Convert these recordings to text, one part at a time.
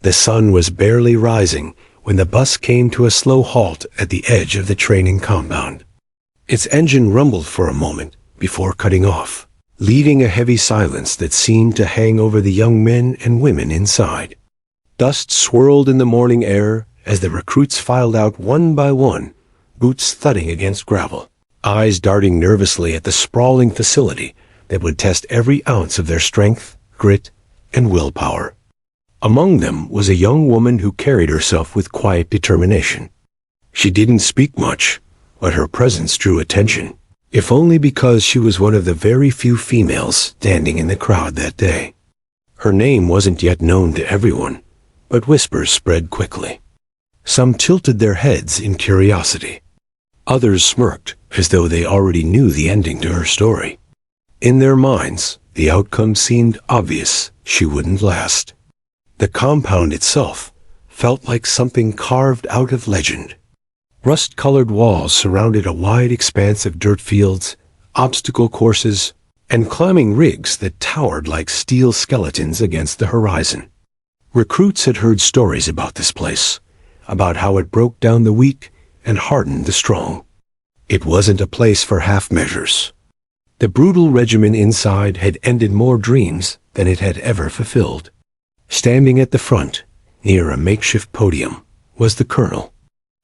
The sun was barely rising when the bus came to a slow halt at the edge of the training compound. Its engine rumbled for a moment before cutting off, leaving a heavy silence that seemed to hang over the young men and women inside. Dust swirled in the morning air as the recruits filed out one by one, boots thudding against gravel, eyes darting nervously at the sprawling facility that would test every ounce of their strength, grit, and willpower. Among them was a young woman who carried herself with quiet determination. She didn't speak much, but her presence drew attention, if only because she was one of the very few females standing in the crowd that day. Her name wasn't yet known to everyone, but whispers spread quickly. Some tilted their heads in curiosity. Others smirked as though they already knew the ending to her story. In their minds, the outcome seemed obvious: she wouldn't last. The compound itself felt like something carved out of legend. Rust-colored walls surrounded a wide expanse of dirt fields, obstacle courses, and climbing rigs that towered like steel skeletons against the horizon. Recruits had heard stories about this place, about how it broke down the weak and hardened the strong. It wasn't a place for half measures. The brutal regimen inside had ended more dreams than it had ever fulfilled. Standing at the front, near a makeshift podium, was the colonel.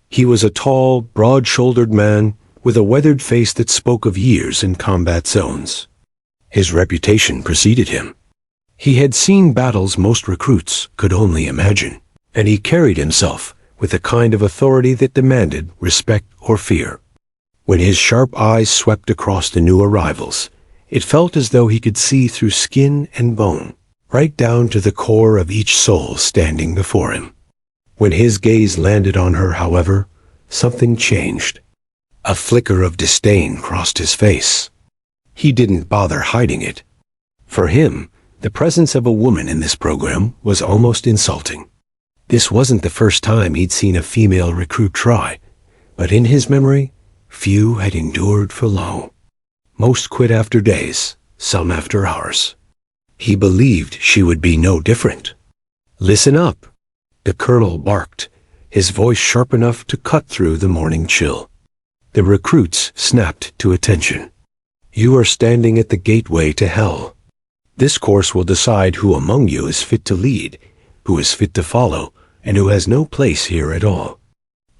He was a tall, broad-shouldered man with a weathered face that spoke of years in combat zones. His reputation preceded him. He had seen battles most recruits could only imagine, and he carried himself with a kind of authority that demanded respect or fear. When his sharp eyes swept across the new arrivals, it felt as though he could see through skin and bone, right down to the core of each soul standing before him. When his gaze landed on her, however, something changed. A flicker of disdain crossed his face. He didn't bother hiding it. For him, the presence of a woman in this program was almost insulting. This wasn't the first time he'd seen a female recruit try, but in his memory, few had endured for long. Most quit after days, some after hours. He believed she would be no different. "Listen up," the colonel barked, his voice sharp enough to cut through the morning chill. The recruits snapped to attention. "You are standing at the gateway to hell. This course will decide who among you is fit to lead, who is fit to follow, and who has no place here at all.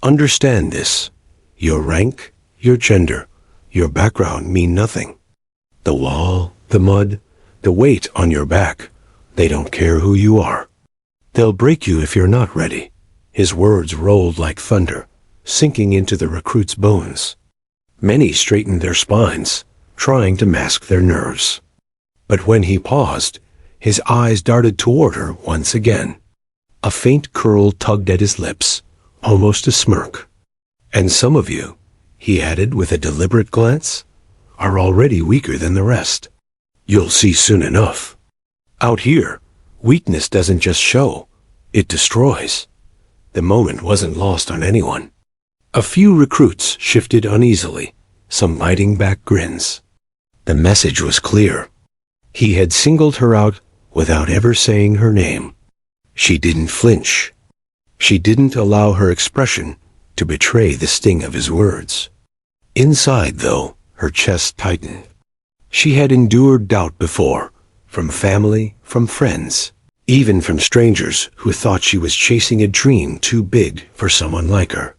Understand this. Your rank, your gender, your background mean nothing. The wall, the mud, the weight on your back, they don't care who you are. They'll break you if you're not ready." His words rolled like thunder, sinking into the recruits' bones. Many straightened their spines, trying to mask their nerves. But when he paused, his eyes darted toward her once again. A faint curl tugged at his lips, almost a smirk. "And some of you," he added with a deliberate glance, "are already weaker than the rest. You'll see soon enough. Out here, weakness doesn't just show, it destroys." The moment wasn't lost on anyone. A few recruits shifted uneasily, some biting back grins. The message was clear. He had singled her out without ever saying her name. She didn't flinch. She didn't allow her expression to betray the sting of his words. Inside, though, her chest tightened. She had endured doubt before, from family, from friends, even from strangers who thought she was chasing a dream too big for someone like her.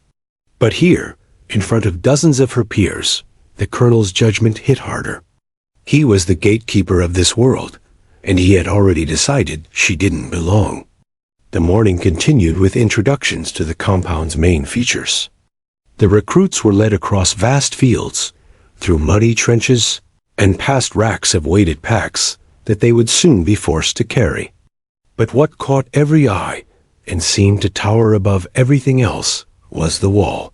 But here, in front of dozens of her peers, the colonel's judgment hit harder. He was the gatekeeper of this world, and he had already decided she didn't belong. The morning continued with introductions to the compound's main features. The recruits were led across vast fields, through muddy trenches, and past racks of weighted packs that they would soon be forced to carry. But what caught every eye and seemed to tower above everything else was the wall.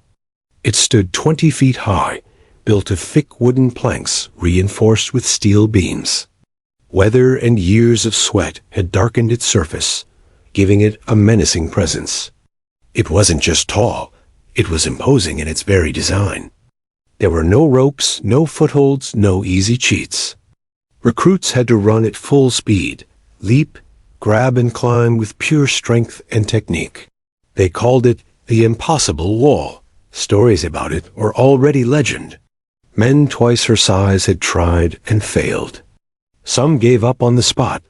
It stood 20 feet high, built of thick wooden planks reinforced with steel beams. Weather and years of sweat had darkened its surface, giving it a menacing presence. It wasn't just tall, it was imposing in its very design. There were no ropes, no footholds, no easy cheats. Recruits had to run at full speed, leap, grab and climb with pure strength and technique. They called it the impossible wall. Stories about it were already legend. Men twice her size had tried and failed. Some gave up on the spot,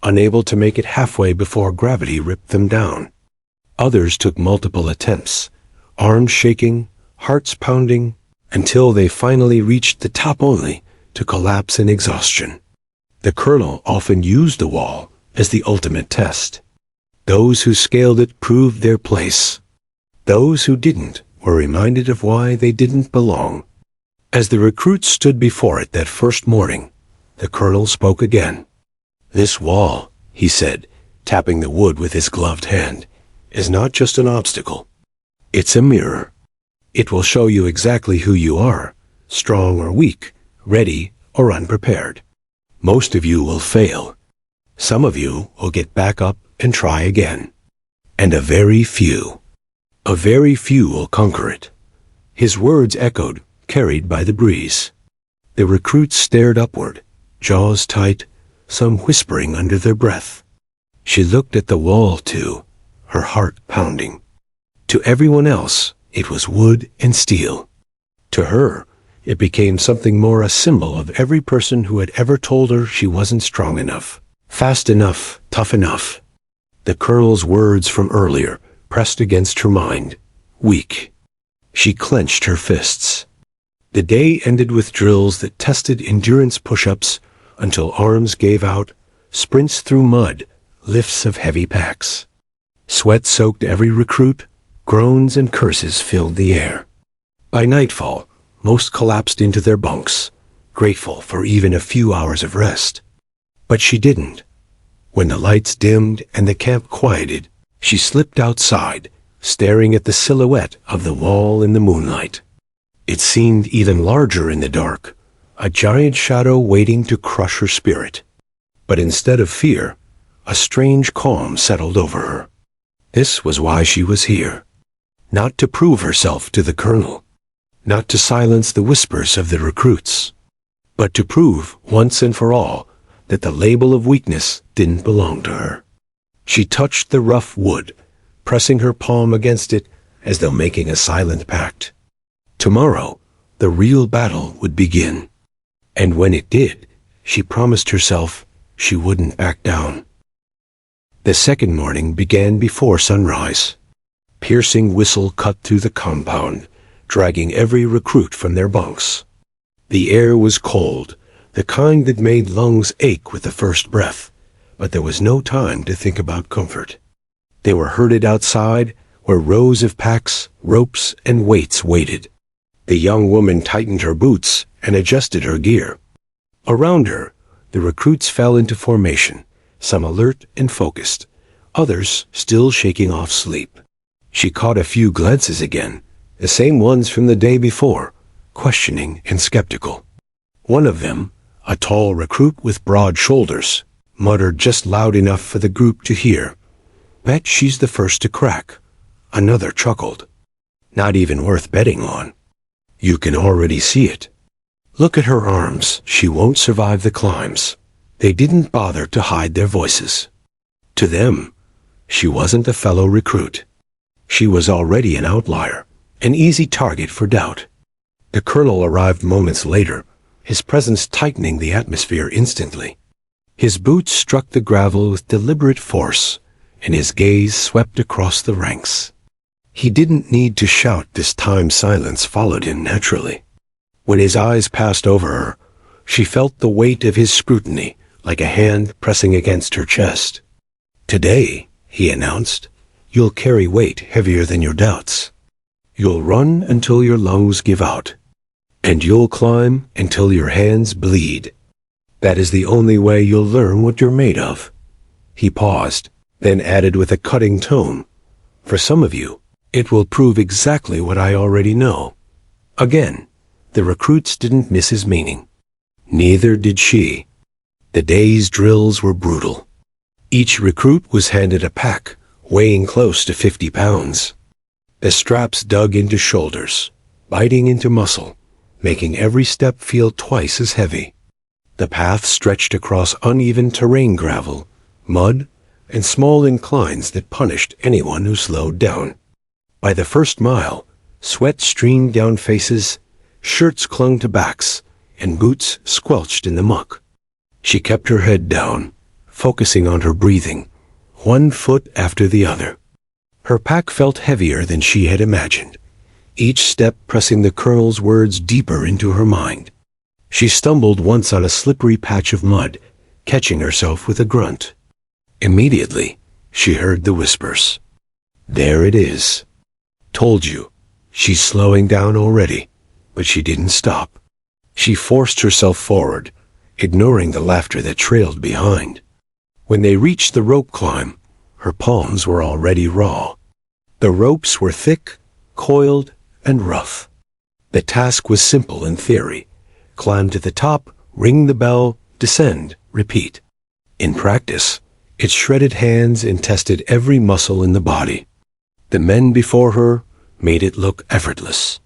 unable to make it halfway before gravity ripped them down. Others took multiple attempts, arms shaking, hearts pounding, until they finally reached the top only to collapse in exhaustion. The colonel often used the wall as the ultimate test. Those who scaled it proved their place. Those who didn't were reminded of why they didn't belong. As the recruits stood before it that first morning, the colonel spoke again. "This wall," he said, tapping the wood with his gloved hand, "is not just an obstacle. It's a mirror. It will show you exactly who you are, strong or weak, ready or unprepared. Most of you will fail. Some of you will get back up and try again. And a very few will conquer it." His words echoed, carried by the breeze. The recruits stared upward, jaws tight, some whispering under their breath. She looked at the wall, too, her heart pounding. To everyone else, it was wood and steel. To her, it became something more, a symbol of every person who had ever told her she wasn't strong enough, fast enough, tough enough. The colonel's words from earlier pressed against her mind. Weak. She clenched her fists. The day ended with drills that tested endurance push-ups until arms gave out, sprints through mud, lifts of heavy packs. Sweat soaked every recruit, groans and curses filled the air. By nightfall, most collapsed into their bunks, grateful for even a few hours of rest. But she didn't. When the lights dimmed and the camp quieted, she slipped outside, staring at the silhouette of the wall in the moonlight. It seemed even larger in the dark, a giant shadow waiting to crush her spirit. But instead of fear, a strange calm settled over her. This was why she was here. Not to prove herself to the colonel, not to silence the whispers of the recruits, but to prove once and for all that the label of weakness didn't belong to her. She touched the rough wood, pressing her palm against it as though making a silent pact. Tomorrow, the real battle would begin. And when it did, she promised herself she wouldn't back down. The second morning began before sunrise. Piercing whistle cut through the compound, dragging every recruit from their bunks. The air was cold, the kind that made lungs ache with the first breath, but there was no time to think about comfort. They were herded outside, where rows of packs, ropes, and weights waited. The young woman tightened her boots and adjusted her gear. Around her, the recruits fell into formation, some alert and focused, others still shaking off sleep. She caught a few glances again, the same ones from the day before, questioning and skeptical. One of them, a tall recruit with broad shoulders, muttered just loud enough for the group to hear, "Bet she's the first to crack." Another chuckled. "Not even worth betting on. You can already see it. Look at her arms. She won't survive the climbs." They didn't bother to hide their voices. To them, she wasn't a fellow recruit. She was already an outlier, an easy target for doubt. The colonel arrived moments later, his presence tightening the atmosphere instantly. His boots struck the gravel with deliberate force, and his gaze swept across the ranks. He didn't need to shout this time. Silence followed him naturally. When his eyes passed over her, she felt the weight of his scrutiny, like a hand pressing against her chest. "Today," he announced, "you'll carry weight heavier than your doubts. You'll run until your lungs give out, and you'll climb until your hands bleed. That is the only way you'll learn what you're made of." He paused, then added with a cutting tone, "For some of you, it will prove exactly what I already know." Again, the recruits didn't miss his meaning. Neither did she. The day's drills were brutal. Each recruit was handed a pack, weighing close to 50 pounds. The straps dug into shoulders, biting into muscle, making every step feel twice as heavy. The path stretched across uneven terrain, gravel, mud, and small inclines that punished anyone who slowed down. By the first mile, sweat streamed down faces, shirts clung to backs, and boots squelched in the muck. She kept her head down, focusing on her breathing, one foot after the other. Her pack felt heavier than she had imagined, each step pressing the colonel's words deeper into her mind. She stumbled once on a slippery patch of mud, catching herself with a grunt. Immediately, she heard the whispers. "There it is. Told you. She's slowing down already." But she didn't stop. She forced herself forward, ignoring the laughter that trailed behind. When they reached the rope climb, her palms were already raw. The ropes were thick, coiled, and rough. The task was simple in theory. Climb to the top, ring the bell, descend, repeat. In practice, its shredded hands and tested every muscle in the body. The men before her made it look effortless.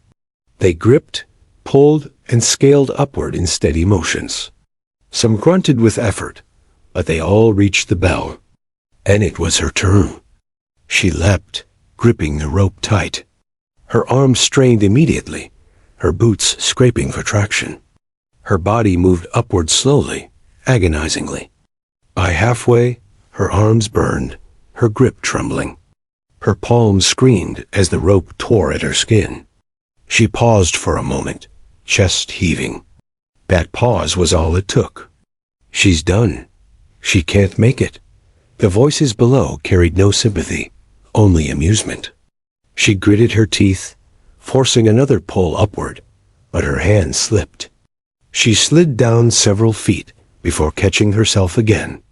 They gripped, pulled, and scaled upward in steady motions. Some grunted with effort, but they all reached the bell. And it was her turn. She leapt, gripping the rope tight. Her arms strained immediately, her boots scraping for traction. Her body moved upward slowly, agonizingly. By halfway, her arms burned, her grip trembling. Her palms screamed as the rope tore at her skin. She paused for a moment, chest heaving. That pause was all it took. She's done. She can't make it. The voices below carried no sympathy, only amusement. She gritted her teeth, forcing another pull upward, but her hand slipped. She slid down several feet before catching herself again.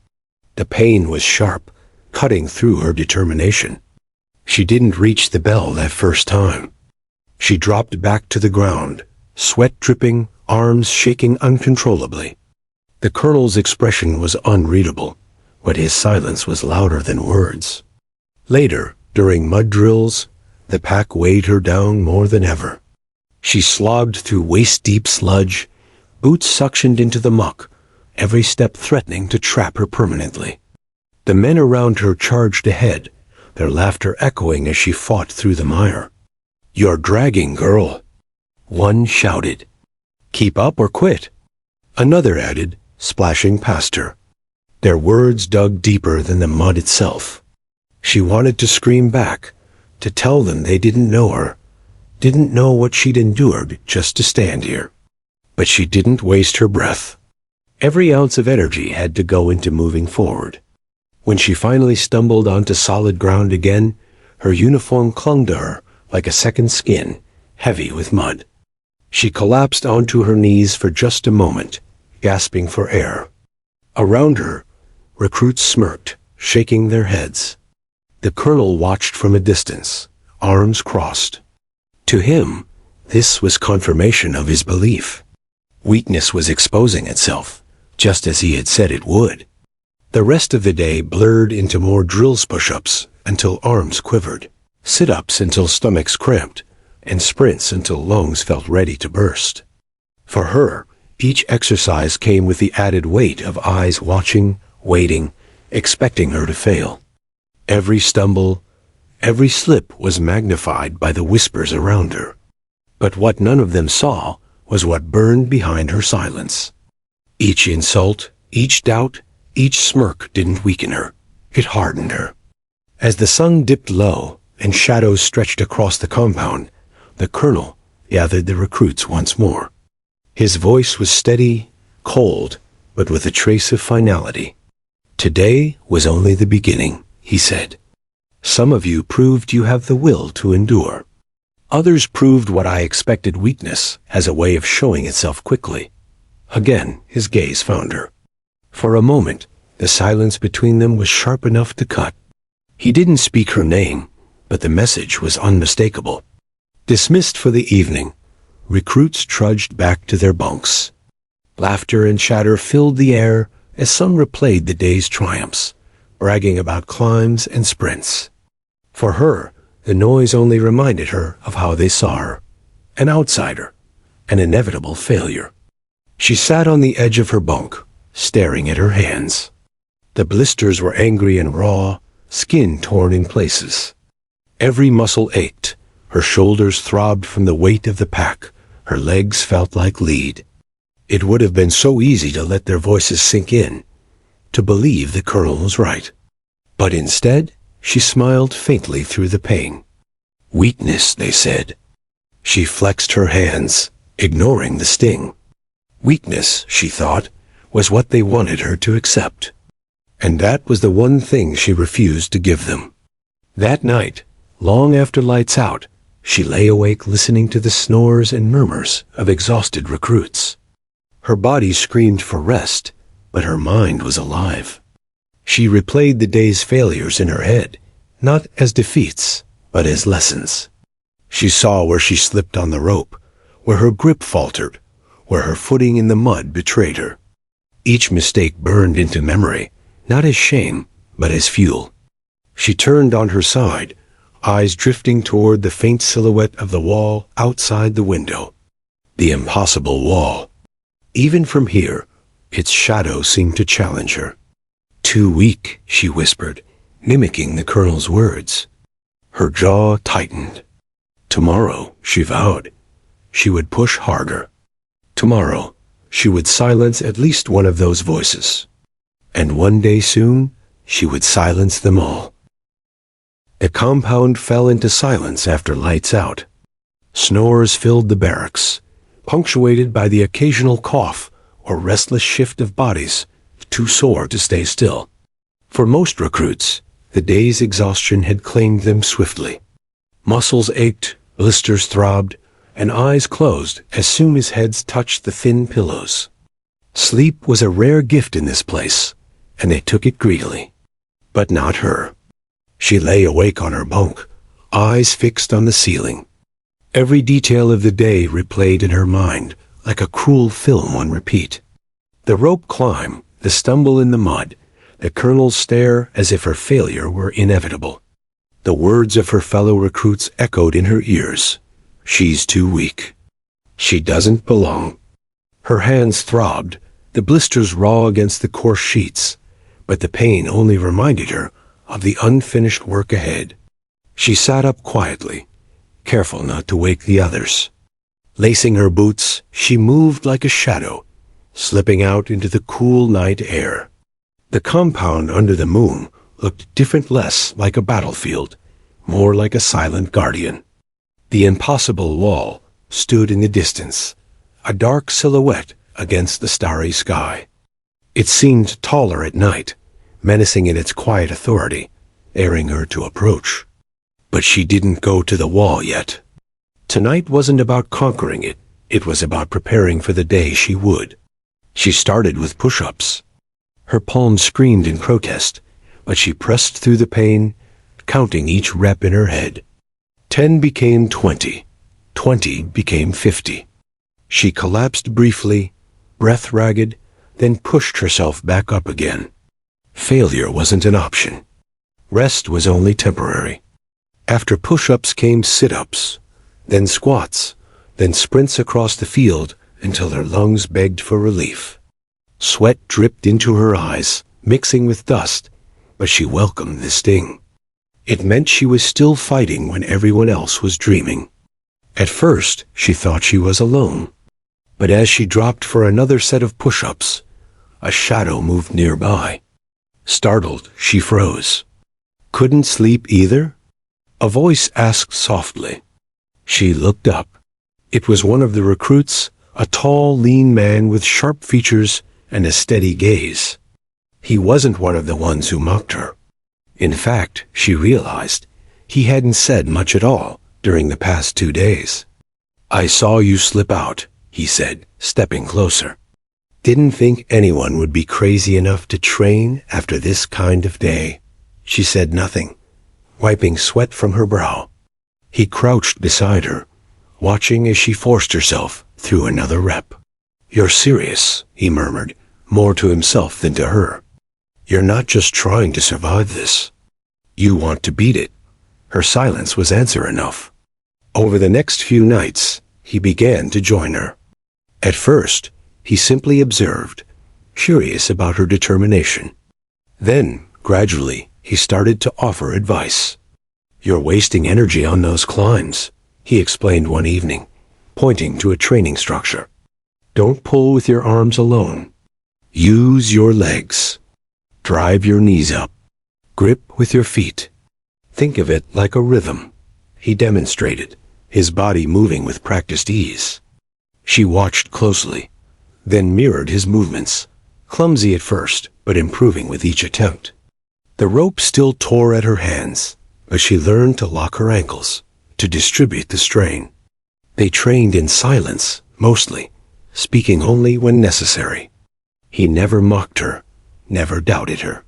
The pain was sharp, cutting through her determination. She didn't reach the bell that first time. She dropped back to the ground, sweat dripping, arms shaking uncontrollably. The colonel's expression was unreadable, but his silence was louder than words. Later, during mud drills, the pack weighed her down more than ever. She slogged through waist-deep sludge, boots suctioned into the muck, every step threatening to trap her permanently. The men around her charged ahead, their laughter echoing as she fought through the mire. "You're dragging, girl," one shouted. "Keep up or quit," another added, splashing past her. Their words dug deeper than the mud itself. She wanted to scream back, to tell them they didn't know her, didn't know what she'd endured just to stand here. But she didn't waste her breath. Every ounce of energy had to go into moving forward. When she finally stumbled onto solid ground again, her uniform clung to her like a second skin, heavy with mud. She collapsed onto her knees for just a moment, gasping for air. Around her, recruits smirked, shaking their heads. The colonel watched from a distance, arms crossed. To him, this was confirmation of his belief. Weakness was exposing itself, just as he had said it would. The rest of the day blurred into more drills push-ups until arms quivered, sit-ups until stomachs cramped, and sprints until lungs felt ready to burst. For her, each exercise came with the added weight of eyes watching, waiting, expecting her to fail. Every stumble, every slip was magnified by the whispers around her. But what none of them saw was what burned behind her silence. Each insult, each doubt, each smirk didn't weaken her. It hardened her. As the sun dipped low and shadows stretched across the compound, the colonel gathered the recruits once more. His voice was steady, cold, but with a trace of finality. "Today was only the beginning," he said. "Some of you proved you have the will to endure. Others proved what I expected weakness as a way of showing itself quickly." Again, his gaze found her. For a moment, the silence between them was sharp enough to cut. He didn't speak her name, but the message was unmistakable. Dismissed for the evening, recruits trudged back to their bunks. Laughter and chatter filled the air as some replayed the day's triumphs, bragging about climbs and sprints. For her, the noise only reminded her of how they saw her, an outsider, an inevitable failure. She sat on the edge of her bunk, staring at her hands. The blisters were angry and raw, skin torn in places. Every muscle ached, her shoulders throbbed from the weight of the pack, her legs felt like lead. It would have been so easy to let their voices sink in, to believe the colonel was right. But instead, she smiled faintly through the pain. Weakness, they said. She flexed her hands, ignoring the sting. Weakness, she thought, was what they wanted her to accept. And that was the one thing she refused to give them. That night, long after lights out, she lay awake listening to the snores and murmurs of exhausted recruits. Her body screamed for rest, but her mind was alive. She replayed the day's failures in her head, not as defeats, but as lessons. She saw where she slipped on the rope, where her grip faltered, where her footing in the mud betrayed her. Each mistake burned into memory, not as shame, but as fuel. She turned on her side, eyes drifting toward the faint silhouette of the wall outside the window. The impossible wall. Even from here, its shadow seemed to challenge her. Too weak, she whispered, mimicking the colonel's words. Her jaw tightened. Tomorrow, she vowed, she would push harder. Tomorrow, she would silence at least one of those voices. And one day soon, she would silence them all. The compound fell into silence after lights out. Snores filled the barracks, punctuated by the occasional cough or restless shift of bodies, too sore to stay still. For most recruits, the day's exhaustion had claimed them swiftly. Muscles ached, blisters throbbed, and eyes closed as soon as heads touched the thin pillows. Sleep was a rare gift in this place, and they took it greedily. But not her. She lay awake on her bunk, eyes fixed on the ceiling. Every detail of the day replayed in her mind, like a cruel film on repeat. The rope climb, the stumble in the mud, the colonel's stare as if her failure were inevitable. The words of her fellow recruits echoed in her ears. She's too weak. She doesn't belong. Her hands throbbed, the blisters raw against the coarse sheets, but the pain only reminded her of the unfinished work ahead. She sat up quietly, careful not to wake the others. Lacing her boots, she moved like a shadow, slipping out into the cool night air. The compound under the moon looked different, less like a battlefield, more like a silent guardian. The impossible wall stood in the distance, a dark silhouette against the starry sky. It seemed taller at night, menacing in its quiet authority, daring her to approach. But she didn't go to the wall yet. Tonight wasn't about conquering it, it was about preparing for the day she would. She started with push-ups. Her palms screamed in protest, but she pressed through the pain, counting each rep in her head. 10 became 20. 20 became 50. She collapsed briefly, breath ragged, then pushed herself back up again. Failure wasn't an option. Rest was only temporary. After push-ups came sit-ups, then squats, then sprints across the field until her lungs begged for relief. Sweat dripped into her eyes, mixing with dust, but she welcomed the sting. It meant she was still fighting when everyone else was dreaming. At first, she thought she was alone. But as she dropped for another set of push-ups, a shadow moved nearby. Startled, she froze. Couldn't sleep either? A voice asked softly. She looked up. It was one of the recruits, a tall, lean man with sharp features and a steady gaze. He wasn't one of the ones who mocked her. In fact, she realized, he hadn't said much at all during the past 2 days. "I saw you slip out," he said, stepping closer. "Didn't think anyone would be crazy enough to train after this kind of day." She said nothing, wiping sweat from her brow. He crouched beside her, watching as she forced herself through another rep. "You're serious," he murmured, more to himself than to her. "You're not just trying to survive this. You want to beat it." Her silence was answer enough. Over the next few nights, he began to join her. At first, he simply observed, curious about her determination. Then, gradually, he started to offer advice. "You're wasting energy on those climbs," he explained one evening, pointing to a training structure. "Don't pull with your arms alone. Use your legs. Drive your knees up. Grip with your feet. Think of it like a rhythm," he demonstrated, his body moving with practiced ease. She watched closely, then mirrored his movements, clumsy at first, but improving with each attempt. The rope still tore at her hands, but she learned to lock her ankles, to distribute the strain. They trained in silence, mostly, speaking only when necessary. He never mocked her, never doubted her.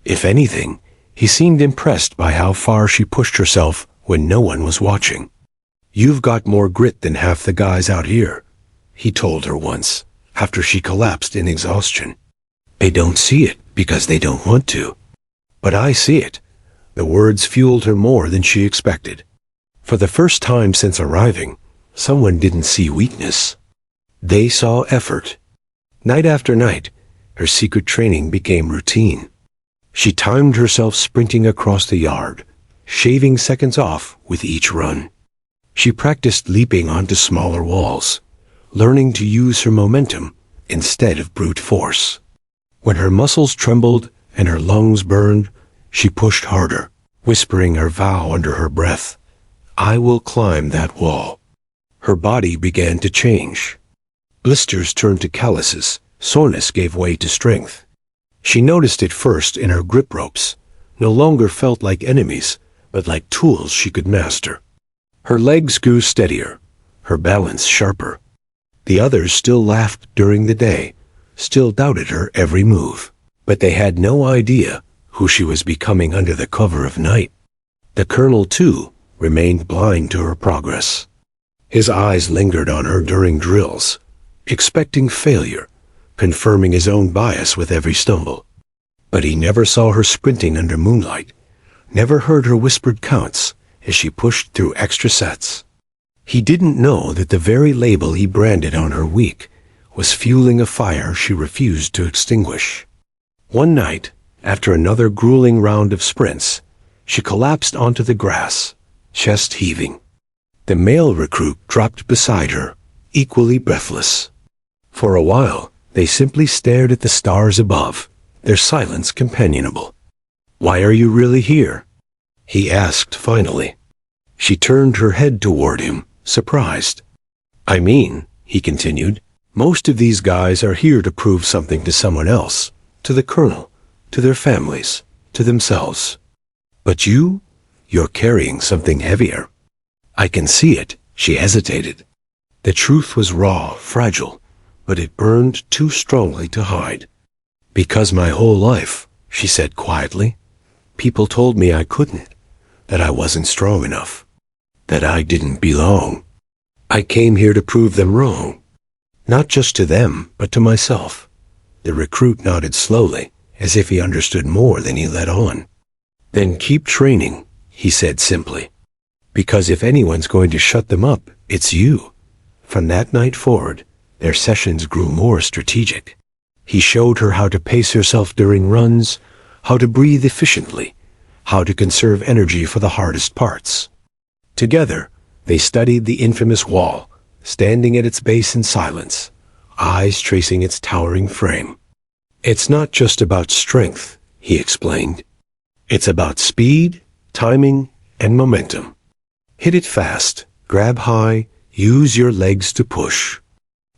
If anything, he seemed impressed by how far she pushed herself when no one was watching. "You've got more grit than half the guys out here," he told her once, after she collapsed in exhaustion. "They don't see it because they don't want to. But I see it." The words fueled her more than she expected. For the first time since arriving, someone didn't see weakness. They saw effort. Night after night, her secret training became routine. She timed herself sprinting across the yard, shaving seconds off with each run. She practiced leaping onto smaller walls, learning to use her momentum instead of brute force. When her muscles trembled and her lungs burned, she pushed harder, whispering her vow under her breath, "I will climb that wall." Her body began to change. Blisters turned to calluses, soreness gave way to strength. She noticed it first in her grip ropes, no longer felt like enemies, but like tools she could master. Her legs grew steadier, her balance sharper. The others still laughed during the day, still doubted her every move, but they had no idea who she was becoming under the cover of night. The colonel, too, remained blind to her progress. His eyes lingered on her during drills, expecting failure, confirming his own bias with every stumble. But he never saw her sprinting under moonlight, never heard her whispered counts as she pushed through extra sets. He didn't know that the very label he branded on her weak was fueling a fire she refused to extinguish. One night, after another grueling round of sprints, she collapsed onto the grass, chest heaving. The male recruit dropped beside her, equally breathless. For a while, they simply stared at the stars above, their silence companionable. "Why are you really here?" he asked finally. She turned her head toward him, surprised. "I mean," he continued, "most of these guys are here to prove something to someone else, to the colonel, to their families, to themselves. But you're carrying something heavier." "I can see it," she hesitated. The truth was raw, fragile, but it burned too strongly to hide. "Because my whole life," she said quietly, "people told me I couldn't, that I wasn't strong enough, that I didn't belong. I came here to prove them wrong, not just to them, but to myself." The recruit nodded slowly, as if he understood more than he let on. "Then keep training," he said simply. "Because if anyone's going to shut them up, it's you." From that night forward, their sessions grew more strategic. He showed her how to pace herself during runs, how to breathe efficiently, how to conserve energy for the hardest parts. Together, they studied the infamous wall, standing at its base in silence, eyes tracing its towering frame. "It's not just about strength," he explained. "It's about speed, timing, and momentum. Hit it fast, grab high, use your legs to push.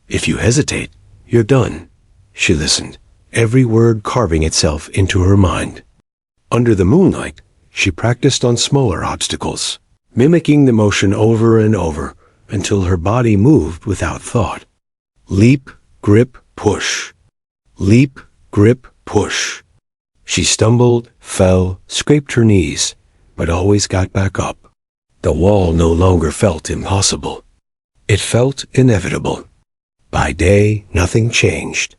If you hesitate, you're done." She listened, every word carving itself into her mind. Under the moonlight, she practiced on smaller obstacles, mimicking the motion over and over until her body moved without thought. Leap, grip, push. Leap, grip, push. She stumbled, fell, scraped her knees, but always got back up. The wall no longer felt impossible. It felt inevitable. By day, nothing changed.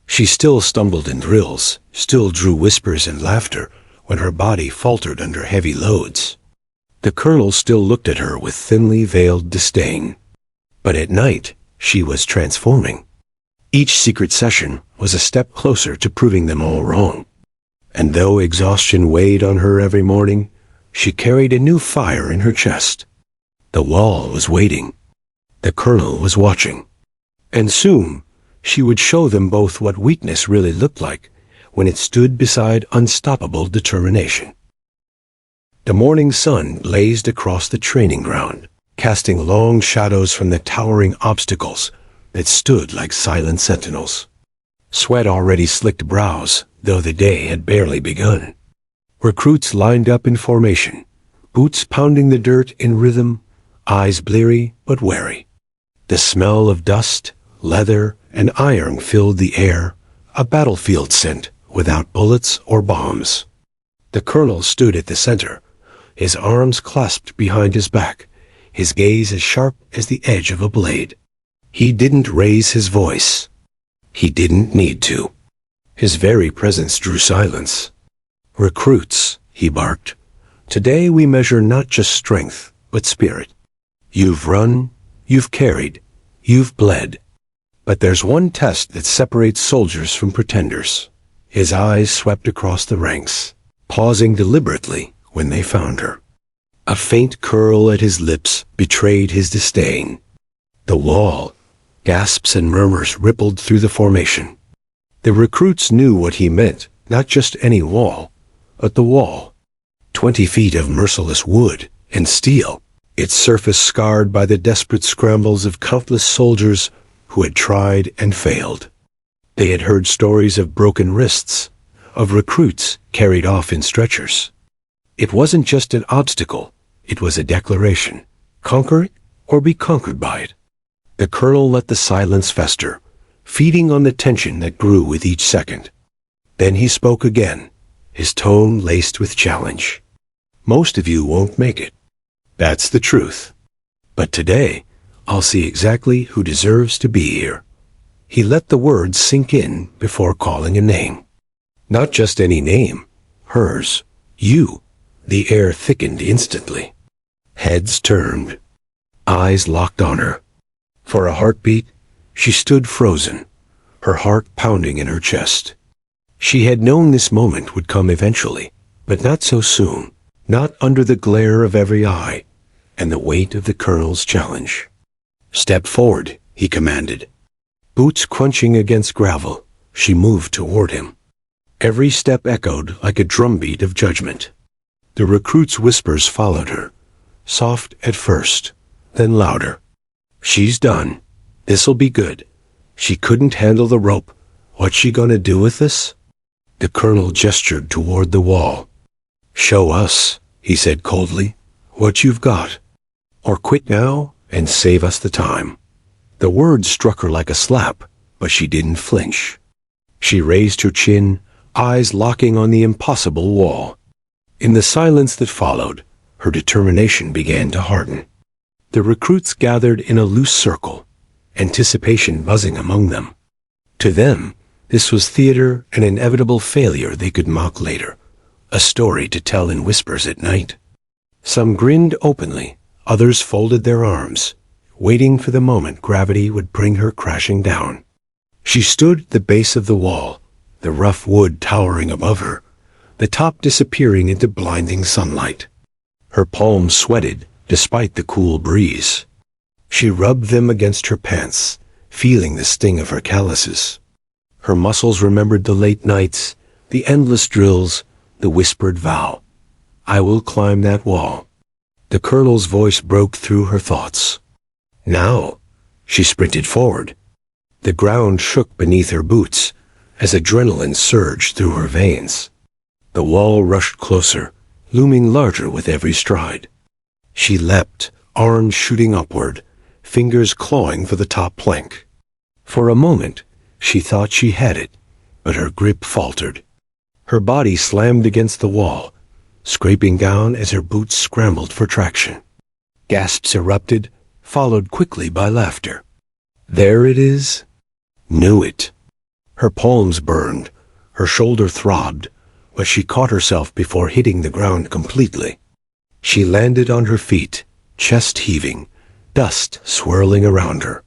She still stumbled in drills, still drew whispers and laughter when her body faltered under heavy loads. The colonel still looked at her with thinly veiled disdain. But at night, she was transforming. Each secret session was a step closer to proving them all wrong. And though exhaustion weighed on her every morning, she carried a new fire in her chest. The wall was waiting. The colonel was watching. And soon, she would show them both what weakness really looked like when it stood beside unstoppable determination. The morning sun blazed across the training ground, casting long shadows from the towering obstacles that stood like silent sentinels. Sweat already slicked brows, though the day had barely begun. Recruits lined up in formation, boots pounding the dirt in rhythm, eyes bleary but wary. The smell of dust, leather, and iron filled the air, a battlefield scent without bullets or bombs. The colonel stood at the center, his arms clasped behind his back, his gaze as sharp as the edge of a blade. He didn't raise his voice. He didn't need to. His very presence drew silence. "Recruits," he barked, "today we measure not just strength, but spirit. You've run, you've carried, you've bled. But there's one test that separates soldiers from pretenders." His eyes swept across the ranks, pausing deliberately when they found her. A faint curl at his lips betrayed his disdain. The wall, gasps and murmurs rippled through the formation. The recruits knew what he meant, not just any wall, but the wall. 20 feet of merciless wood and steel, its surface scarred by the desperate scrambles of countless soldiers who had tried and failed. They had heard stories of broken wrists, of recruits carried off in stretchers. It wasn't just an obstacle, it was a declaration. Conquer it or be conquered by it. The colonel let the silence fester, feeding on the tension that grew with each second. Then he spoke again, his tone laced with challenge. "Most of you won't make it. That's the truth. But today, I'll see exactly who deserves to be here." He let the words sink in before calling a name. Not just any name, hers, you. The air thickened instantly. Heads turned. Eyes locked on her. For a heartbeat, she stood frozen, her heart pounding in her chest. She had known this moment would come eventually, but not so soon, not under the glare of every eye and the weight of the colonel's challenge. "Step forward," he commanded. Boots crunching against gravel, she moved toward him. Every step echoed like a drumbeat of judgment. The recruits' whispers followed her, soft at first, then louder. "She's done. This'll be good. She couldn't handle the rope. What's she gonna do with this?" The colonel gestured toward the wall. "Show us," he said coldly, "what you've got. Or quit now and save us the time." The words struck her like a slap, but she didn't flinch. She raised her chin, eyes locking on the impossible wall. In the silence that followed, her determination began to harden. The recruits gathered in a loose circle, anticipation buzzing among them. To them, this was theater, an inevitable failure they could mock later, a story to tell in whispers at night. Some grinned openly, others folded their arms, waiting for the moment gravity would bring her crashing down. She stood at the base of the wall, the rough wood towering above her, the top disappearing into blinding sunlight. Her palms sweated despite the cool breeze. She rubbed them against her pants, feeling the sting of her calluses. Her muscles remembered the late nights, the endless drills, the whispered vow. "I will climb that wall." The colonel's voice broke through her thoughts. "Now," she sprinted forward. The ground shook beneath her boots as adrenaline surged through her veins. The wall rushed closer, looming larger with every stride. She leapt, arms shooting upward, fingers clawing for the top plank. For a moment, she thought she had it, but her grip faltered. Her body slammed against the wall, scraping down as her boots scrambled for traction. Gasps erupted, followed quickly by laughter. "There it is." Knew it. Her palms burned, her shoulder throbbed, but she caught herself before hitting the ground completely. She landed on her feet, chest heaving, dust swirling around her.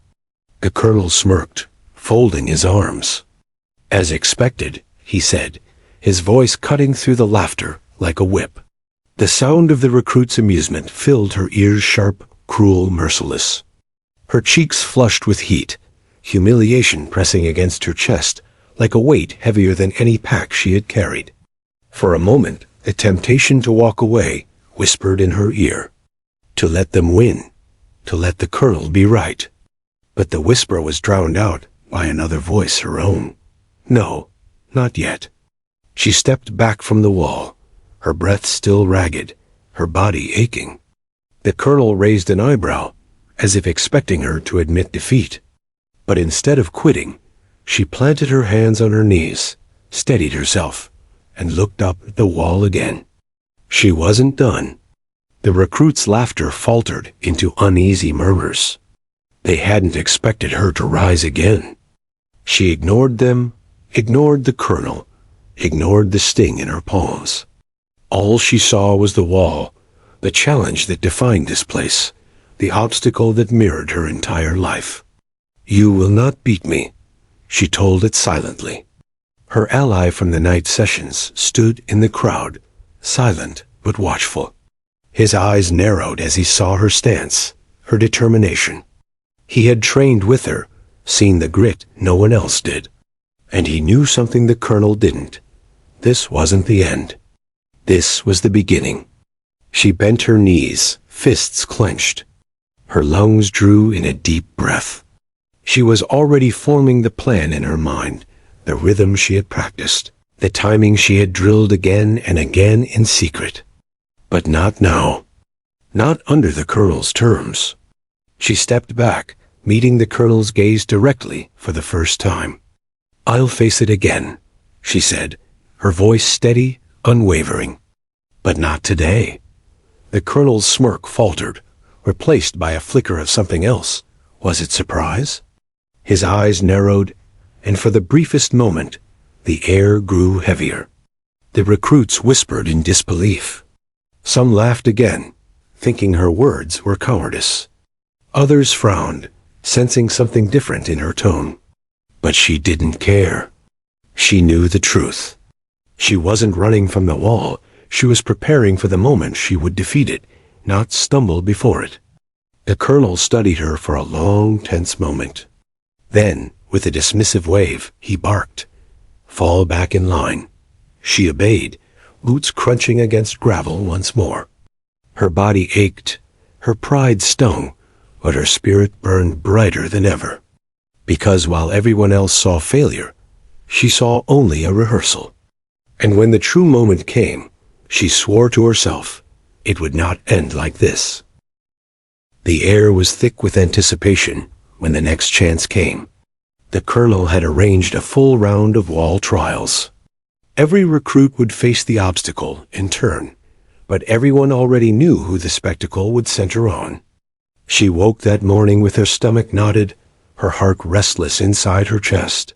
The colonel smirked, folding his arms. "As expected," he said, his voice cutting through the laughter like a whip. The sound of the recruit's amusement filled her ears sharp, cruel, merciless. Her cheeks flushed with heat, humiliation pressing against her chest like a weight heavier than any pack she had carried. For a moment, a temptation to walk away whispered in her ear. To let them win, to let the colonel be right. But the whisper was drowned out by another voice, her own. No, not yet. She stepped back from the wall, her breath still ragged, her body aching. The colonel raised an eyebrow, as if expecting her to admit defeat. But instead of quitting, she planted her hands on her knees, steadied herself, and looked up at the wall again. She wasn't done. The recruits' laughter faltered into uneasy murmurs. They hadn't expected her to rise again. She ignored them, ignored the colonel, ignored the sting in her palms. All she saw was the wall, the challenge that defined this place, the obstacle that mirrored her entire life. "You will not beat me," she told it silently. Her ally from the night sessions stood in the crowd, silent but watchful. His eyes narrowed as he saw her stance, her determination. He had trained with her, seen the grit no one else did. And he knew something the colonel didn't. This wasn't the end. This was the beginning. She bent her knees, fists clenched. Her lungs drew in a deep breath. She was already forming the plan in her mind, the rhythm she had practiced, the timing she had drilled again and again in secret. But not now. Not under the colonel's terms. She stepped back, meeting the colonel's gaze directly for the first time. "I'll face it again," she said, her voice steady, unwavering. "But not today." The colonel's smirk faltered, replaced by a flicker of something else. Was it surprise? His eyes narrowed, and for the briefest moment, the air grew heavier. The recruits whispered in disbelief. Some laughed again, thinking her words were cowardice. Others frowned, sensing something different in her tone. But she didn't care. She knew the truth. She wasn't running from the wall. She was preparing for the moment she would defeat it, not stumble before it. The colonel studied her for a long, tense moment. Then, with a dismissive wave, he barked. "Fall back in line." She obeyed, boots crunching against gravel once more. Her body ached, her pride stung, but her spirit burned brighter than ever. Because while everyone else saw failure, she saw only a rehearsal. And when the true moment came, she swore to herself, it would not end like this. The air was thick with anticipation when the next chance came. The colonel had arranged a full round of wall trials. Every recruit would face the obstacle in turn, but everyone already knew who the spectacle would center on. She woke that morning with her stomach knotted, her heart restless inside her chest.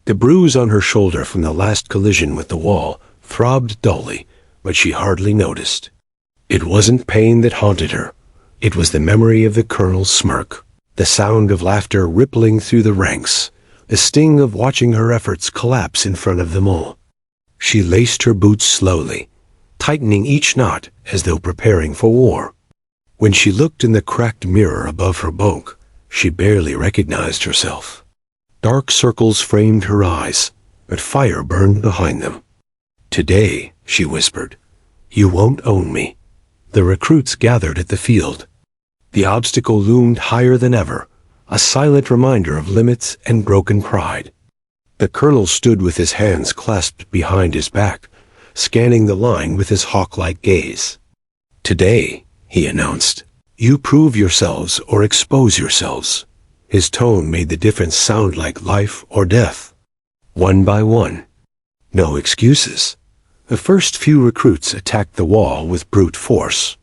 The bruise on her shoulder from the last collision with the wall throbbed dully, but she hardly noticed. It wasn't pain that haunted her. It was the memory of the colonel's smirk, the sound of laughter rippling through the ranks, the sting of watching her efforts collapse in front of them all. She laced her boots slowly, tightening each knot as though preparing for war. When she looked in the cracked mirror above her bunk, she barely recognized herself. Dark circles framed her eyes, but fire burned behind them. "Today," she whispered, "you won't own me." The recruits gathered at the field. The obstacle loomed higher than ever, a silent reminder of limits and broken pride. The colonel stood with his hands clasped behind his back, scanning the line with his hawk-like gaze. "Today," he announced, "you prove yourselves or expose yourselves." His tone made the difference sound like life or death. One by one. No excuses. The first few recruits attacked the wall with brute force.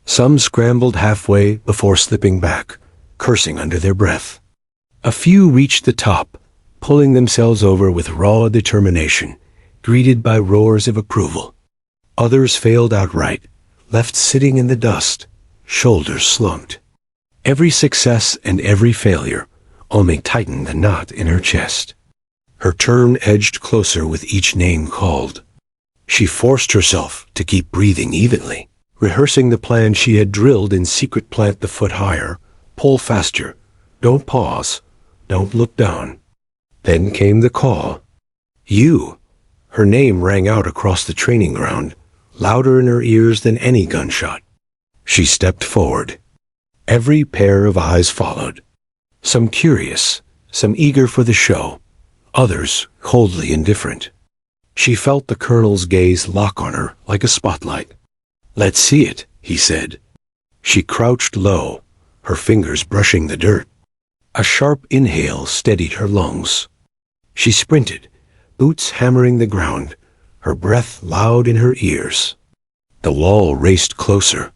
Some scrambled halfway before slipping back, cursing under their breath. A few reached the top, pulling themselves over with raw determination, greeted by roars of approval. Others failed outright, left sitting in the dust, shoulders slumped. Every success and every failure only tightened the knot in her chest. Her turn edged closer with each name called. She forced herself to keep breathing evenly, rehearsing the plan she had drilled in secret. Plant the foot higher, pull faster, don't pause, don't look down. Then came the call. You! Her name rang out across the training ground, louder in her ears than any gunshot. She stepped forward. Every pair of eyes followed. Some curious, some eager for the show, others coldly indifferent. She felt the colonel's gaze lock on her like a spotlight. "Let's see it," he said. She crouched low, her fingers brushing the dirt. A sharp inhale steadied her lungs. She sprinted, boots hammering the ground, her breath loud in her ears. The wall raced closer.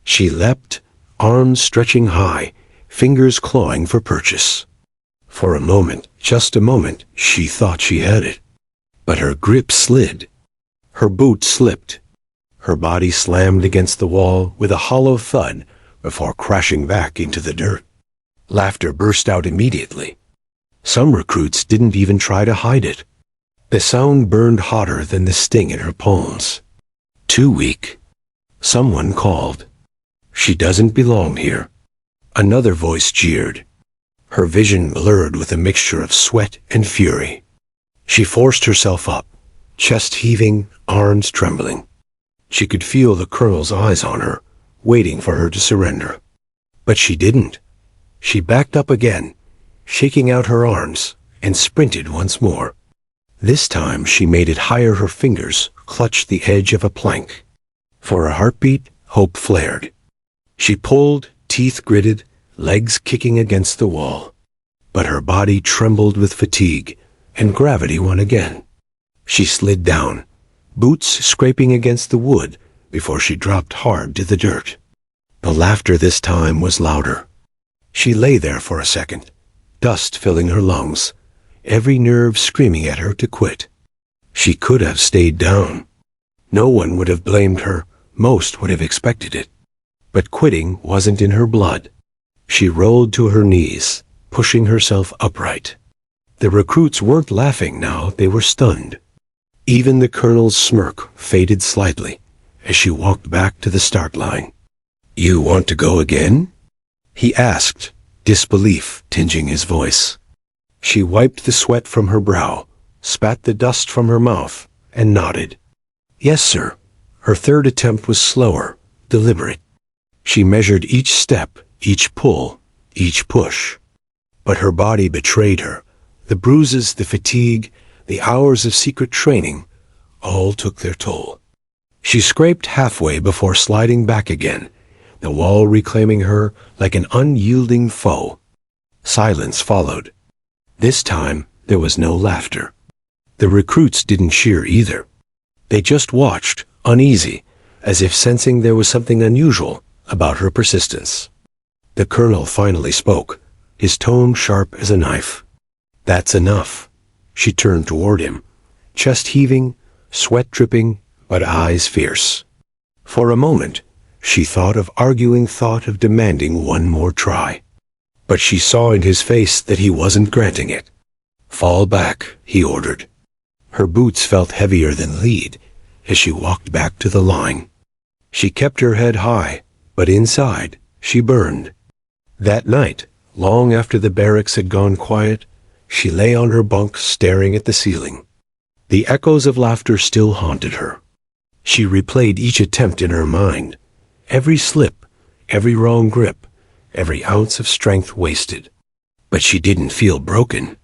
She leapt, arms stretching high, fingers clawing for purchase. For a moment, just a moment, she thought she had it. But her grip slid. Her boot slipped. Her body slammed against the wall with a hollow thud before crashing back into the dirt. Laughter burst out immediately. Some recruits didn't even try to hide it. The sound burned hotter than the sting in her palms. Too weak. Someone called. "She doesn't belong here." Another voice jeered. Her vision blurred with a mixture of sweat and fury. She forced herself up, chest heaving, arms trembling. She could feel the colonel's eyes on her, waiting for her to surrender. But she didn't. She backed up again, shaking out her arms, and sprinted once more. This time she made it higher. Her fingers clutched the edge of a plank. For a heartbeat, hope flared. She pulled, teeth gritted, legs kicking against the wall. But her body trembled with fatigue, and gravity won again. She slid down, boots scraping against the wood before she dropped hard to the dirt. The laughter this time was louder. She lay there for a second, dust filling her lungs, every nerve screaming at her to quit. She could have stayed down. No one would have blamed her, most would have expected it. But quitting wasn't in her blood. She rolled to her knees, pushing herself upright. The recruits weren't laughing now, they were stunned. Even the colonel's smirk faded slightly as she walked back to the start line. "You want to go again?" he asked, disbelief tinging his voice. She wiped the sweat from her brow, spat the dust from her mouth, and nodded. "Yes, sir." Her third attempt was slower, deliberate. She measured each step, each pull, each push. But her body betrayed her. The bruises, the fatigue, the hours of secret training, all took their toll. She scraped halfway before sliding back again, the wall reclaiming her like an unyielding foe. Silence followed. This time, there was no laughter. The recruits didn't cheer either. They just watched, uneasy, as if sensing there was something unusual about her persistence. The colonel finally spoke, his tone sharp as a knife. "That's enough." She turned toward him, chest heaving, sweat dripping, but eyes fierce. For a moment, she thought of arguing, thought of demanding one more try. But she saw in his face that he wasn't granting it. "Fall back," he ordered. Her boots felt heavier than lead as she walked back to the line. She kept her head high, but inside, she burned. That night, long after the barracks had gone quiet, she lay on her bunk staring at the ceiling. The echoes of laughter still haunted her. She replayed each attempt in her mind, every slip, every wrong grip, every ounce of strength wasted. But she didn't feel broken.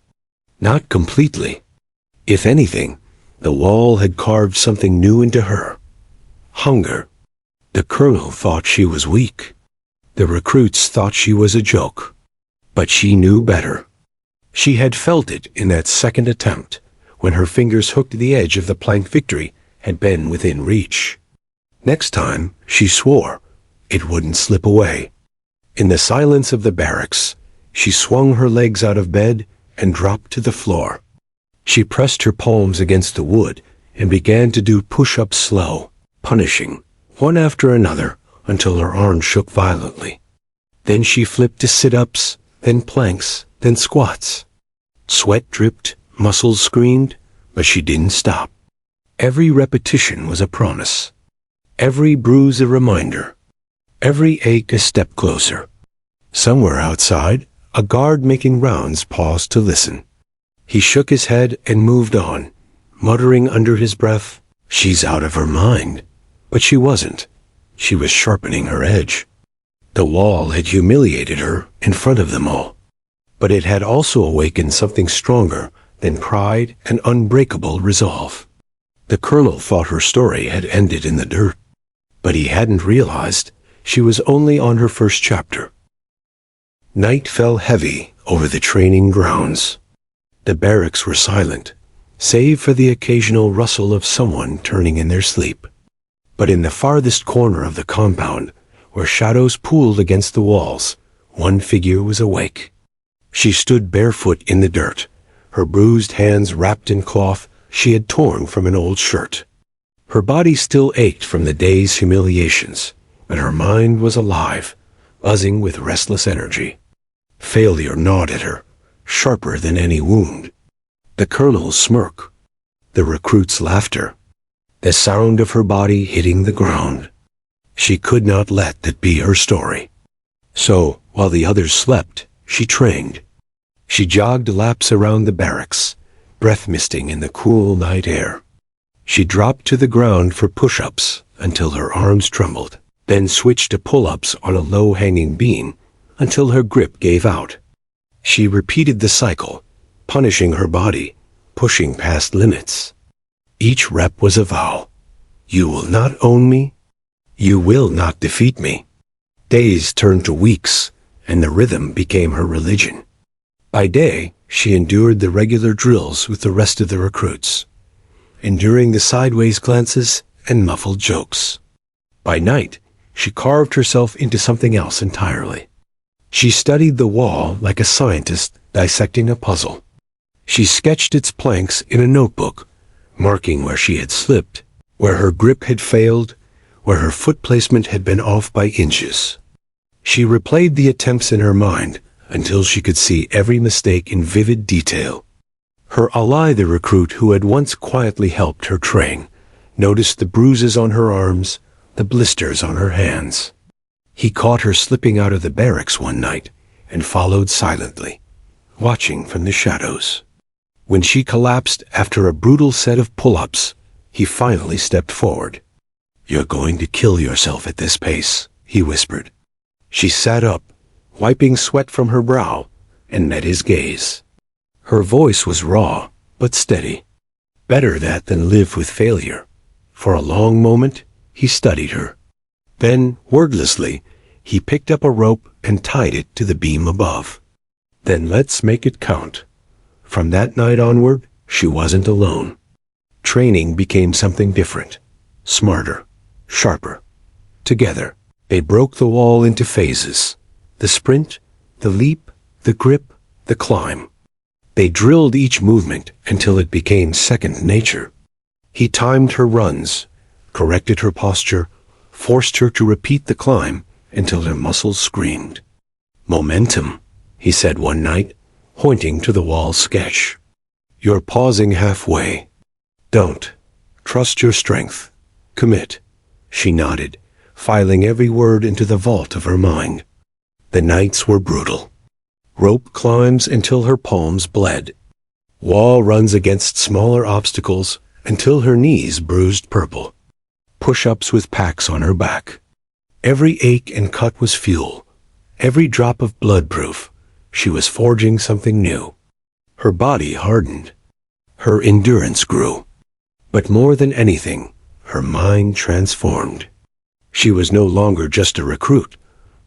Not completely. If anything, the wall had carved something new into her. Hunger. The colonel thought she was weak. The recruits thought she was a joke. But she knew better. She had felt it in that second attempt, when her fingers hooked the edge of the plank. Victory had been within reach. Next time, she swore, it wouldn't slip away. In the silence of the barracks, she swung her legs out of bed and dropped to the floor. She pressed her palms against the wood and began to do push-ups slow, punishing, one after another, until her arms shook violently. Then she flipped to sit-ups, then planks, then squats. Sweat dripped, muscles screamed, but she didn't stop. Every repetition was a promise. Every bruise a reminder. Every ache a step closer. Somewhere outside, a guard making rounds paused to listen. He shook his head and moved on, muttering under his breath, "She's out of her mind." But she wasn't. She was sharpening her edge. The wall had humiliated her in front of them all. But it had also awakened something stronger than pride and unbreakable resolve. The colonel thought her story had ended in the dirt, but he hadn't realized she was only on her first chapter. Night fell heavy over the training grounds. The barracks were silent, save for the occasional rustle of someone turning in their sleep. But in the farthest corner of the compound, where shadows pooled against the walls, one figure was awake. She stood barefoot in the dirt, her bruised hands wrapped in cloth she had torn from an old shirt. Her body still ached from the day's humiliations, but her mind was alive, buzzing with restless energy. Failure gnawed at her, sharper than any wound. The colonel's smirk, the recruit's laughter, the sound of her body hitting the ground. She could not let that be her story. So, while the others slept, she trained. She jogged laps around the barracks, breath misting in the cool night air. She dropped to the ground for push-ups until her arms trembled, then switched to pull-ups on a low-hanging beam until her grip gave out. She repeated the cycle, punishing her body, pushing past limits. Each rep was a vow. You will not own me. You will not defeat me. Days turned to weeks, and the rhythm became her religion. By day, she endured the regular drills with the rest of the recruits, enduring the sideways glances and muffled jokes. By night, she carved herself into something else entirely. She studied the wall like a scientist dissecting a puzzle. She sketched its planks in a notebook, marking where she had slipped, where her grip had failed, where her foot placement had been off by inches. She replayed the attempts in her mind until she could see every mistake in vivid detail. Her ally, the recruit who had once quietly helped her train, noticed the bruises on her arms, the blisters on her hands. He caught her slipping out of the barracks one night and followed silently, watching from the shadows. When she collapsed after a brutal set of pull-ups, he finally stepped forward. "You're going to kill yourself at this pace," he whispered. She sat up, wiping sweat from her brow, and met his gaze. Her voice was raw, but steady. Better that than live with failure. For a long moment, he studied her. Then, wordlessly, he picked up a rope and tied it to the beam above. "Then let's make it count." From that night onward, she wasn't alone. Training became something different, smarter, sharper. Together, they broke the wall into phases. The sprint, the leap, the grip, the climb. They drilled each movement until it became second nature. He timed her runs, corrected her posture, forced her to repeat the climb until her muscles screamed. "Momentum," he said one night, pointing to the wall sketch. "You're pausing halfway. Don't. Trust your strength. Commit." She nodded, filing every word into the vault of her mind. The nights were brutal. Rope climbs until her palms bled. Wall runs against smaller obstacles until her knees bruised purple. Push-ups with packs on her back. Every ache and cut was fuel. Every drop of blood proof. She was forging something new. Her body hardened. Her endurance grew. But more than anything, her mind transformed. She was no longer just a recruit.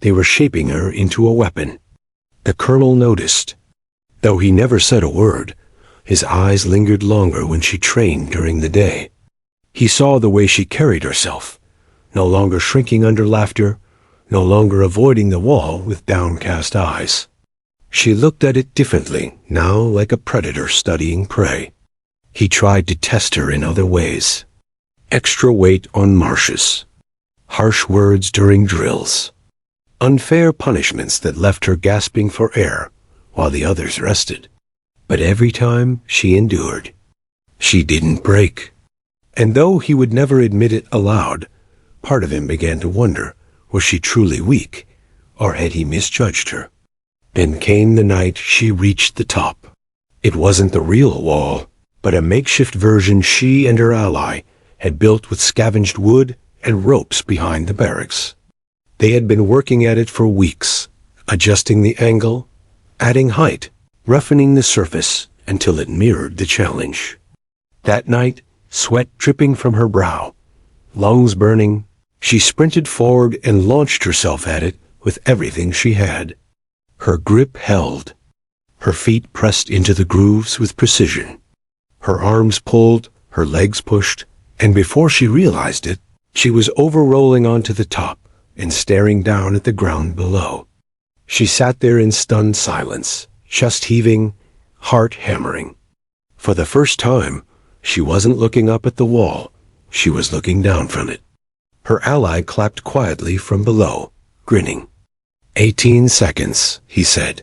They were shaping her into a weapon. The colonel noticed. Though he never said a word, his eyes lingered longer when she trained during the day. He saw the way she carried herself, no longer shrinking under laughter, no longer avoiding the wall with downcast eyes. She looked at it differently, now like a predator studying prey. He tried to test her in other ways. Extra weight on marshes. Harsh words during drills. Unfair punishments that left her gasping for air while the others rested. But every time she endured. She didn't break. And though he would never admit it aloud, part of him began to wonder, was she truly weak, or had he misjudged her? Then came the night she reached the top. It wasn't the real wall, but a makeshift version she and her ally had built with scavenged wood and ropes behind the barracks. They had been working at it for weeks, adjusting the angle, adding height, roughening the surface until it mirrored the challenge. That night, sweat dripping from her brow, lungs burning, she sprinted forward and launched herself at it with everything she had. Her grip held. Her feet pressed into the grooves with precision. Her arms pulled, her legs pushed, and before she realized it, she was over-rolling onto the top and staring down at the ground below. She sat there in stunned silence, chest heaving, heart hammering. For the first time, she wasn't looking up at the wall, she was looking down from it. Her ally clapped quietly from below, grinning. 18 seconds, he said.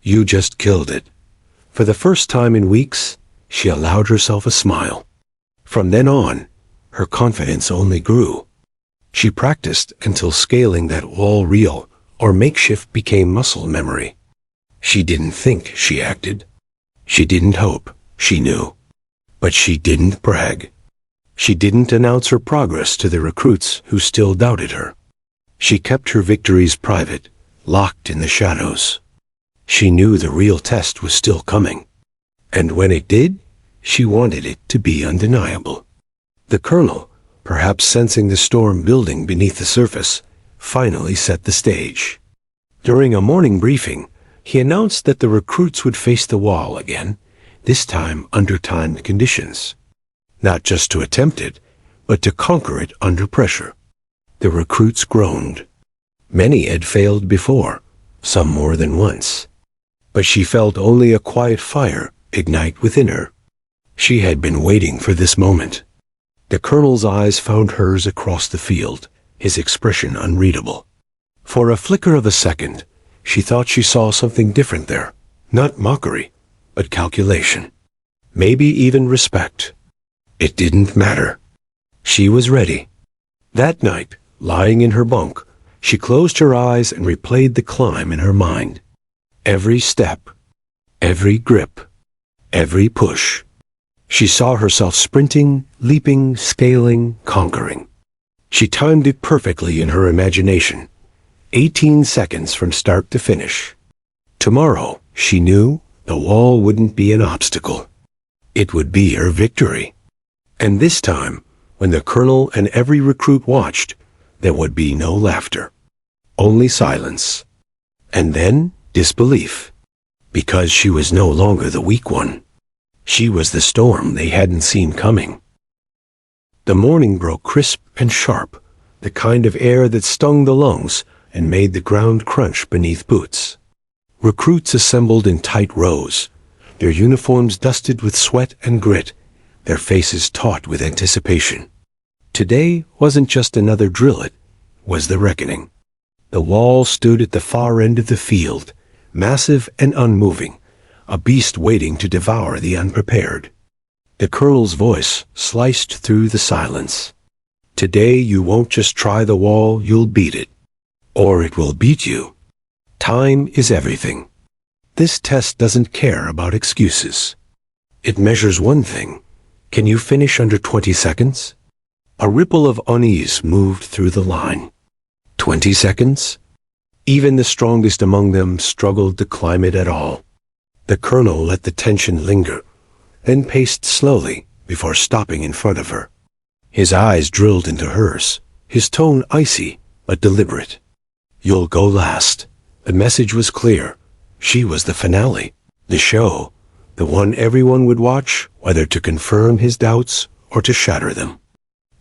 You just killed it. For the first time in weeks, she allowed herself a smile. From then on, her confidence only grew. She practiced until scaling that wall real or makeshift became muscle memory. She didn't think, she acted. She didn't hope, she knew. But she didn't brag. She didn't announce her progress to the recruits who still doubted her. She kept her victories private, locked in the shadows. She knew the real test was still coming. And when it did, she wanted it to be undeniable. The colonel, perhaps sensing the storm building beneath the surface, finally set the stage. During a morning briefing, he announced that the recruits would face the wall again, this time under timed conditions. Not just to attempt it, but to conquer it under pressure. The recruits groaned. Many had failed before, some more than once. But she felt only a quiet fire ignite within her. She had been waiting for this moment. The colonel's eyes found hers across the field, his expression unreadable. For a flicker of a second, she thought she saw something different there. Not mockery, but calculation. Maybe even respect. It didn't matter. She was ready. That night, lying in her bunk, she closed her eyes and replayed the climb in her mind. Every step, every grip, every push. She saw herself sprinting, leaping, scaling, conquering. She timed it perfectly in her imagination. 18 seconds from start to finish. Tomorrow, she knew, the wall wouldn't be an obstacle. It would be her victory. And this time, when the colonel and every recruit watched, there would be no laughter. Only silence. And then, disbelief. Because she was no longer the weak one. She was the storm they hadn't seen coming. The morning broke crisp and sharp, the kind of air that stung the lungs and made the ground crunch beneath boots. Recruits assembled in tight rows, their uniforms dusted with sweat and grit, their faces taut with anticipation. Today wasn't just another drill, it was the reckoning. The wall stood at the far end of the field, massive and unmoving, a beast waiting to devour the unprepared. The colonel's voice sliced through the silence. Today you won't just try the wall, you'll beat it. Or it will beat you. Time is everything. This test doesn't care about excuses. It measures one thing. Can you finish under 20 seconds? A ripple of unease moved through the line. 20 seconds? Even the strongest among them struggled to climb it at all. The colonel let the tension linger, then paced slowly before stopping in front of her. His eyes drilled into hers, his tone icy but deliberate. You'll go last. The message was clear. She was the finale, the show, the one everyone would watch, whether to confirm his doubts or to shatter them.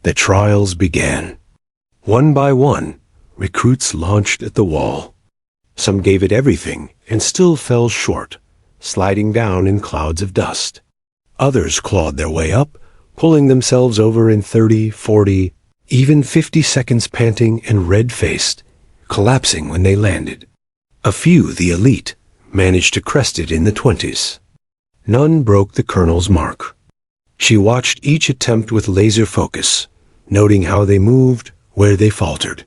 The trials began. One by one, recruits launched at the wall. Some gave it everything and still fell short, sliding down in clouds of dust. Others clawed their way up, pulling themselves over in 30, 40, even 50 seconds panting and red-faced, collapsing when they landed. A few, the elite, managed to crest it in the 20s. None broke the colonel's mark. She watched each attempt with laser focus, noting how they moved, where they faltered.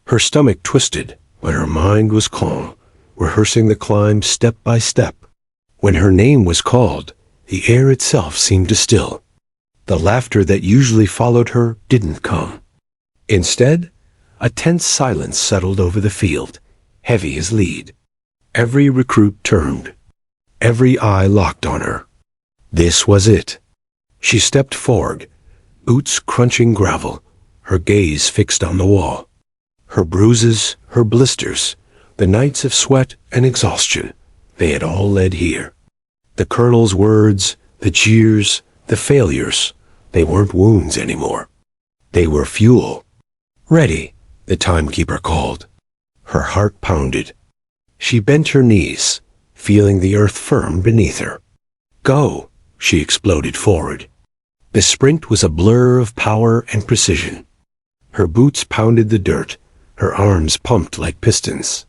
Her stomach twisted, but her mind was calm, rehearsing the climb step by step. When her name was called, the air itself seemed to still. The laughter that usually followed her didn't come. Instead, a tense silence settled over the field, heavy as lead. Every recruit turned. Every eye locked on her. This was it. She stepped forward, boots crunching gravel, her gaze fixed on the wall. Her bruises, her blisters, the nights of sweat and exhaustion, they had all led here. The colonel's words, the jeers, the failures, they weren't wounds anymore. They were fuel. Ready, the timekeeper called. Her heart pounded. She bent her knees, feeling the earth firm beneath her. Go, she exploded forward. The sprint was a blur of power and precision. Her boots pounded the dirt, her arms pumped like pistons.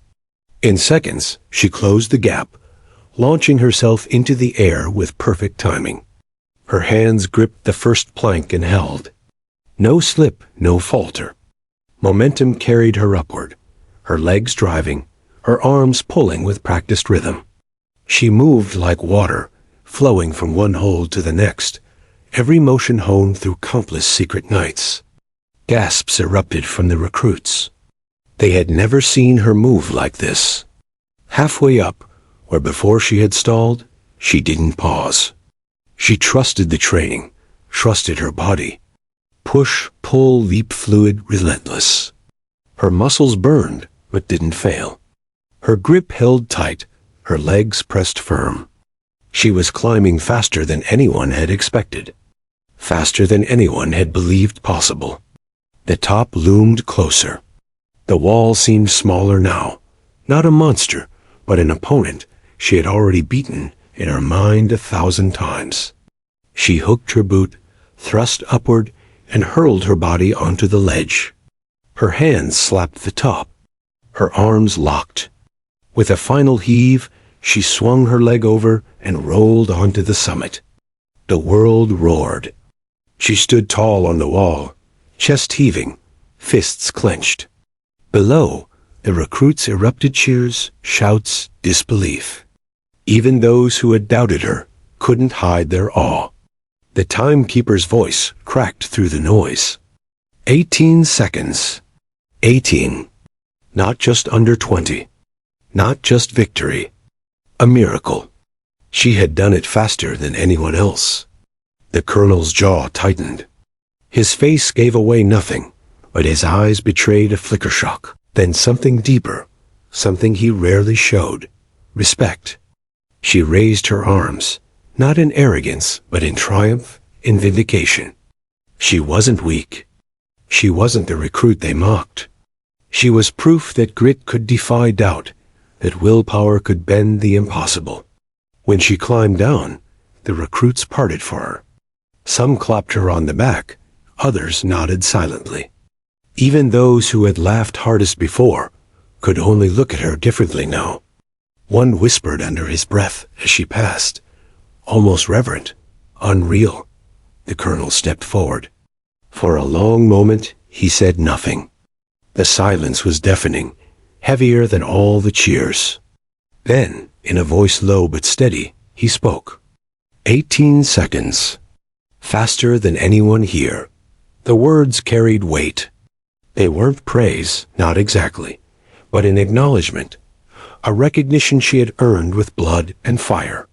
In seconds, she closed the gap, launching herself into the air with perfect timing. Her hands gripped the first plank and held. No slip, no falter. Momentum carried her upward, her legs driving, her arms pulling with practiced rhythm. She moved like water, flowing from one hold to the next, every motion honed through countless secret nights. Gasps erupted from the recruits. They had never seen her move like this. Halfway up, where before she had stalled, she didn't pause. She trusted the training, trusted her body. Push, pull, leap fluid, relentless. Her muscles burned, but didn't fail. Her grip held tight, her legs pressed firm. She was climbing faster than anyone had expected. Faster than anyone had believed possible. The top loomed closer. The wall seemed smaller now. Not a monster, but an opponent she had already beaten in her mind 1,000 times. She hooked her boot, thrust upward, and hurled her body onto the ledge. Her hands slapped the top. Her arms locked. With a final heave, she swung her leg over and rolled onto the summit. The world roared. She stood tall on the wall, chest heaving, fists clenched. Below, the recruits erupted cheers, shouts, disbelief. Even those who had doubted her couldn't hide their awe. The timekeeper's voice cracked through the noise. 18 seconds. 18. Not just under 20. Not just victory. A miracle. She had done it faster than anyone else. The colonel's jaw tightened. His face gave away nothing, but his eyes betrayed a flicker shock. Then something deeper, something he rarely showed. Respect. She raised her arms, not in arrogance, but in triumph, in vindication. She wasn't weak. She wasn't the recruit they mocked. She was proof that grit could defy doubt, that willpower could bend the impossible. When she climbed down, the recruits parted for her. Some clapped her on the back, others nodded silently. Even those who had laughed hardest before could only look at her differently now. One whispered under his breath as she passed, almost reverent, unreal. The colonel stepped forward. For a long moment, he said nothing. The silence was deafening, heavier than all the cheers. Then, in a voice low but steady, he spoke. 18 seconds. Faster than anyone here. The words carried weight. They weren't praise, not exactly, but an acknowledgement, a recognition she had earned with blood and fire.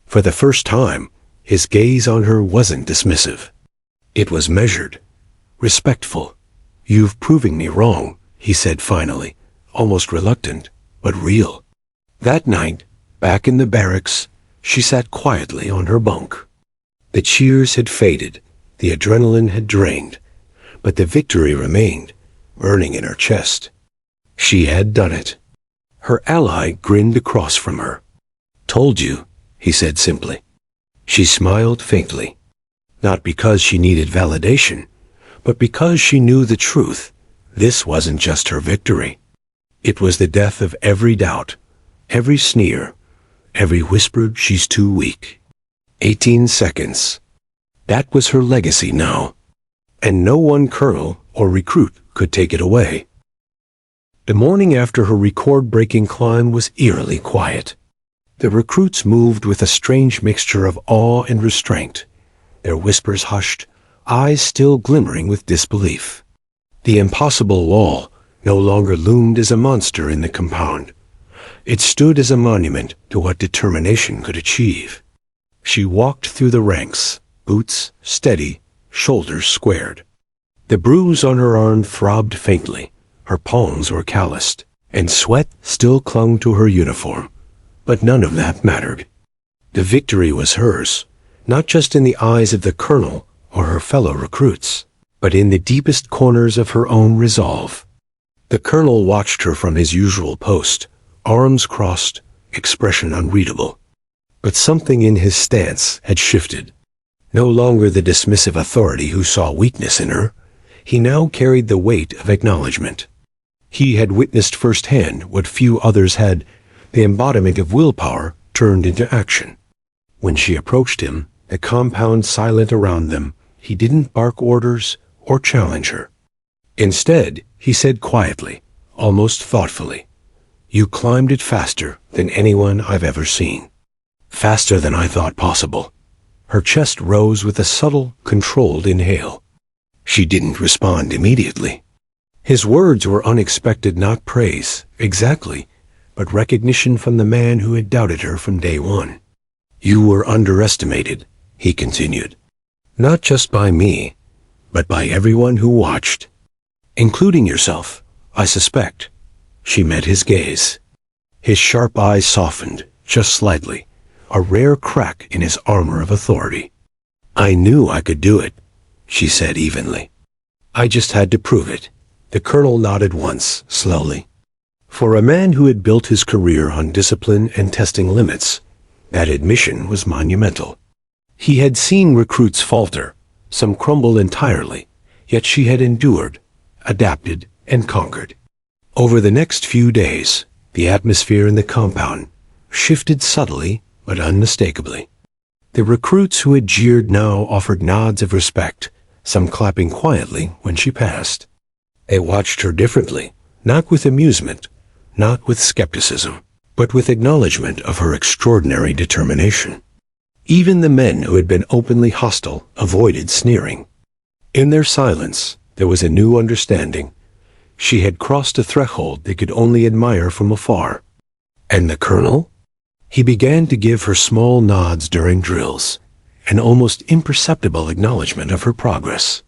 For the first time, his gaze on her wasn't dismissive. It was measured, respectful. You've proven me wrong, he said finally, almost reluctant, but real. That night, back in the barracks, she sat quietly on her bunk. The cheers had faded, the adrenaline had drained, but the victory remained, burning in her chest. She had done it. Her ally grinned across from her. Told you, he said simply. She smiled faintly, not because she needed validation, but because she knew the truth. This wasn't just her victory. It was the death of every doubt, every sneer, every whispered she's too weak. 18 seconds. That was her legacy now. And no one colonel or recruit could take it away. The morning after her record-breaking climb was eerily quiet. The recruits moved with a strange mixture of awe and restraint, their whispers hushed, eyes still glimmering with disbelief. The impossible wall no longer loomed as a monster in the compound. It stood as a monument to what determination could achieve. She walked through the ranks, boots steady, shoulders squared. The bruise on her arm throbbed faintly, her palms were calloused, and sweat still clung to her uniform. But none of that mattered. The victory was hers, not just in the eyes of the colonel or her fellow recruits, but in the deepest corners of her own resolve. The colonel watched her from his usual post, arms crossed, expression unreadable. But something in his stance had shifted. No longer the dismissive authority who saw weakness in her, he now carried the weight of acknowledgement. He had witnessed firsthand what few others had, the embodiment of willpower turned into action. When she approached him, the compound silent around them, he didn't bark orders or challenge her. Instead, he said quietly, almost thoughtfully, "You climbed it faster than anyone I've ever seen. Faster than I thought possible." Her chest rose with a subtle, controlled inhale. She didn't respond immediately. His words were unexpected, not praise, exactly, but recognition from the man who had doubted her from day one. "You were underestimated," he continued. "Not just by me, but by everyone who watched. Including yourself, I suspect." She met his gaze. His sharp eyes softened, just slightly, a rare crack in his armor of authority. "I knew I could do it," she said evenly. "I just had to prove it." The colonel nodded once, slowly. For a man who had built his career on discipline and testing limits, that admission was monumental. He had seen recruits falter, some crumble entirely, yet she had endured, adapted, and conquered. Over the next few days, the atmosphere in the compound shifted subtly but unmistakably. The recruits who had jeered now offered nods of respect, some clapping quietly when she passed. They watched her differently, not with amusement, not with skepticism, but with acknowledgement of her extraordinary determination. Even the men who had been openly hostile avoided sneering. In their silence, there was a new understanding. She had crossed a threshold they could only admire from afar. And the colonel? He began to give her small nods during drills, an almost imperceptible acknowledgement of her progress.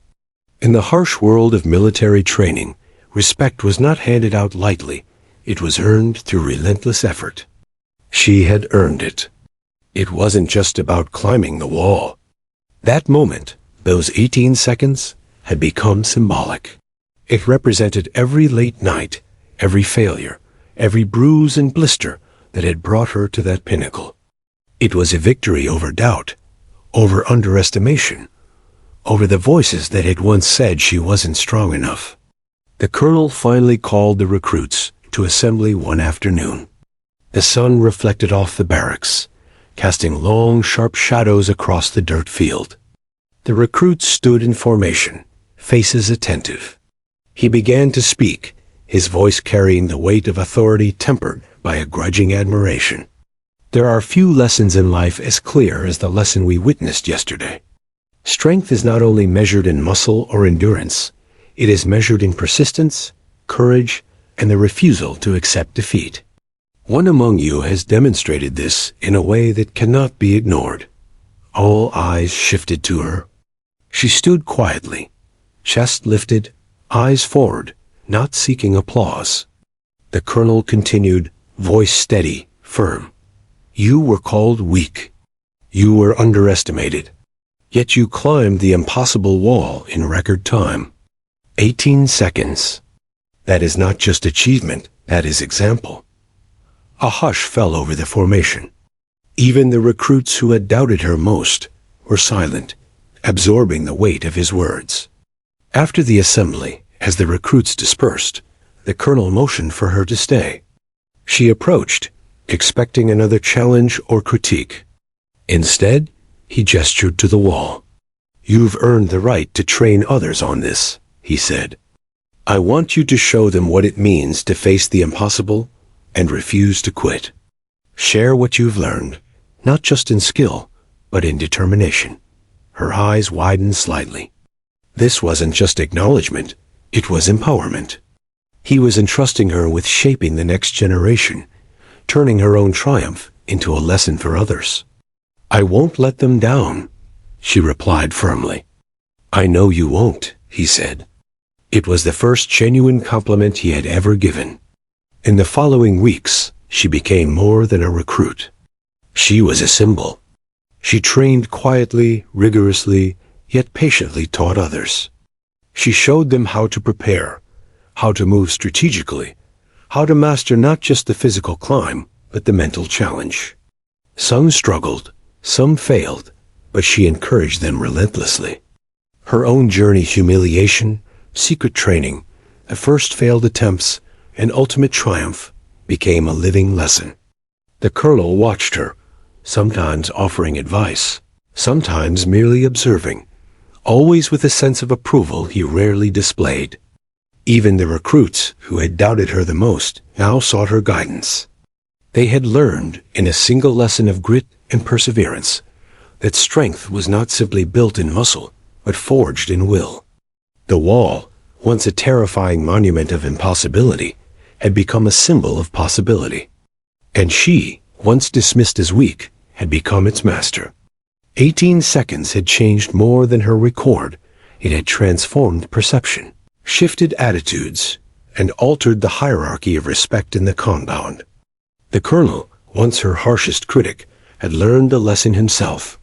In the harsh world of military training, respect was not handed out lightly. It was earned through relentless effort. She had earned it. It wasn't just about climbing the wall. That moment, those 18 seconds, had become symbolic. It represented every late night, every failure, every bruise and blister that had brought her to that pinnacle. It was a victory over doubt, over underestimation, over the voices that had once said she wasn't strong enough. The colonel finally called the recruits to assembly one afternoon. The sun reflected off the barracks, casting long, sharp shadows across the dirt field. The recruits stood in formation, faces attentive. He began to speak, his voice carrying the weight of authority tempered by a grudging admiration. There are few lessons in life as clear as the lesson we witnessed yesterday. Strength is not only measured in muscle or endurance, it is measured in persistence, courage, and the refusal to accept defeat. One among you has demonstrated this in a way that cannot be ignored. All eyes shifted to her. She stood quietly, chest lifted, eyes forward, not seeking applause. The colonel continued, voice steady, firm. "You were called weak. You were underestimated. Yet you climbed the impossible wall in record time. 18 seconds. That is not just achievement, that is example." A hush fell over the formation. Even the recruits who had doubted her most were silent, absorbing the weight of his words. After the assembly, as the recruits dispersed, the colonel motioned for her to stay. She approached, expecting another challenge or critique. Instead, he gestured to the wall. "You've earned the right to train others on this," he said. "I want you to show them what it means to face the impossible and refuse to quit. Share what you've learned, not just in skill, but in determination." Her eyes widened slightly. This wasn't just acknowledgement, it was empowerment. He was entrusting her with shaping the next generation, turning her own triumph into a lesson for others. "I won't let them down," she replied firmly. "I know you won't," he said. It was the first genuine compliment he had ever given. In the following weeks, she became more than a recruit. She was a symbol. She trained quietly, rigorously, yet patiently taught others. She showed them how to prepare, how to move strategically, how to master not just the physical climb, but the mental challenge. Some struggled, some failed, but she encouraged them relentlessly. Her own journey, humiliation, secret training, the first failed attempts, and ultimate triumph, became a living lesson. The colonel watched her, sometimes offering advice, sometimes merely observing, always with a sense of approval he rarely displayed. Even the recruits who had doubted her the most now sought her guidance. They had learned in a single lesson of grit and perseverance that strength was not simply built in muscle, but forged in will. The wall, once a terrifying monument of impossibility, had become a symbol of possibility. And she, once dismissed as weak, had become its master. 18 seconds had changed more than her record. It had transformed perception, shifted attitudes, and altered the hierarchy of respect in the compound. The colonel, once her harshest critic, had learned a lesson himself.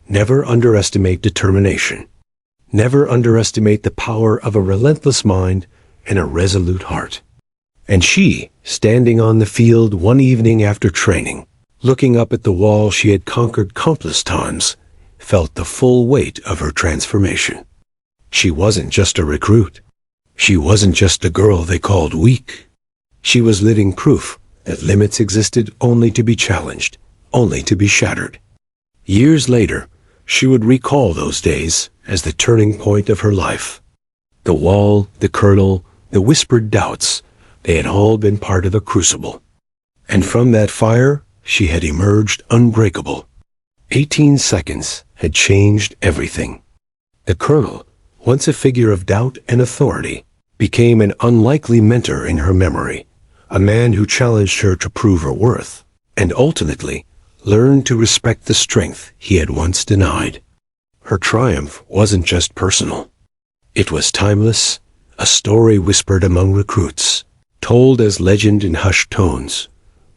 Never underestimate determination. Never underestimate the power of a relentless mind and a resolute heart. And she, standing on the field one evening after training, looking up at the wall she had conquered countless times, felt the full weight of her transformation. She wasn't just a recruit. She wasn't just a girl they called weak. She was living proof that limits existed only to be challenged, only to be shattered. Years later, she would recall those days as the turning point of her life. The wall, the colonel, the whispered doubts, they had all been part of a crucible. And from that fire, she had emerged unbreakable. 18 seconds had changed everything. The colonel, once a figure of doubt and authority, became an unlikely mentor in her memory, a man who challenged her to prove her worth, and ultimately learned to respect the strength he had once denied. Her triumph wasn't just personal. It was timeless, a story whispered among recruits, told as legend in hushed tones.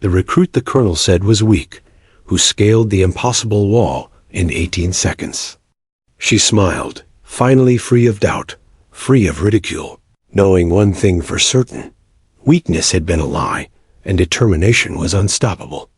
The recruit the colonel said was weak, who scaled the impossible wall in 18 seconds. She smiled, finally free of doubt, free of ridicule, knowing one thing for certain. Weakness had been a lie, and determination was unstoppable.